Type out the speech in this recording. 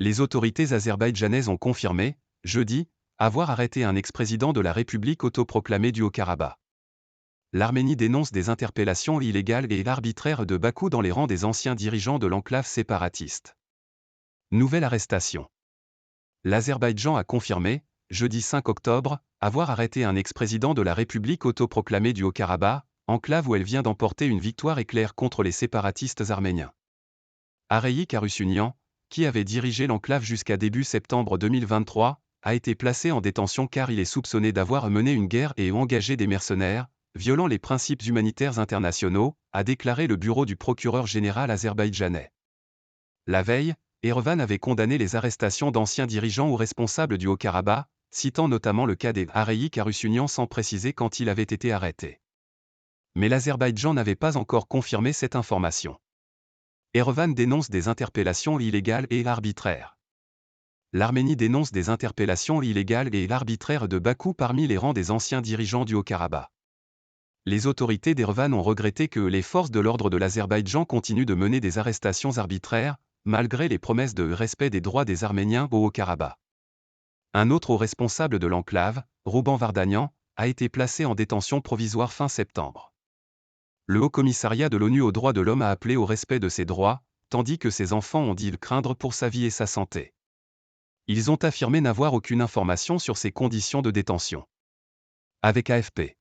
Les autorités azerbaïdjanaises ont confirmé, jeudi, avoir arrêté un ex-président de la République autoproclamée du Haut-Karabakh. L'Arménie dénonce des interpellations illégales et arbitraires de Bakou dans les rangs des anciens dirigeants de l'enclave séparatiste. Nouvelle arrestation. L'Azerbaïdjan a confirmé, jeudi 5 octobre, avoir arrêté un ex-président de la République autoproclamée du Haut-Karabakh, enclave où elle vient d'emporter une victoire éclair contre les séparatistes arméniens. Arayik Harutyunyan, qui avait dirigé l'enclave jusqu'à début septembre 2023, a été placé en détention car il est soupçonné d'avoir mené une guerre et engagé des mercenaires, violant les principes humanitaires internationaux, a déclaré le bureau du procureur général azerbaïdjanais. La veille, Erevan avait condamné les arrestations d'anciens dirigeants ou responsables du Haut-Karabakh, citant notamment le cas des Arayik Harutyunyan sans préciser quand il avait été arrêté. Mais l'Azerbaïdjan n'avait pas encore confirmé cette information. Erevan dénonce des interpellations illégales et arbitraires. L'Arménie dénonce des interpellations illégales et arbitraires de Bakou parmi les rangs des anciens dirigeants du Haut-Karabakh. Les autorités d'Erevan ont regretté que les forces de l'ordre de l'Azerbaïdjan continuent de mener des arrestations arbitraires, malgré les promesses de respect des droits des Arméniens au Haut-Karabakh. Un autre haut responsable de l'enclave, Rouban Vardanyan, a été placé en détention provisoire fin septembre. Le Haut-Commissariat de l'ONU aux droits de l'homme a appelé au respect de ses droits, tandis que ses enfants ont dit craindre pour sa vie et sa santé. Ils ont affirmé n'avoir aucune information sur ses conditions de détention. Avec AFP.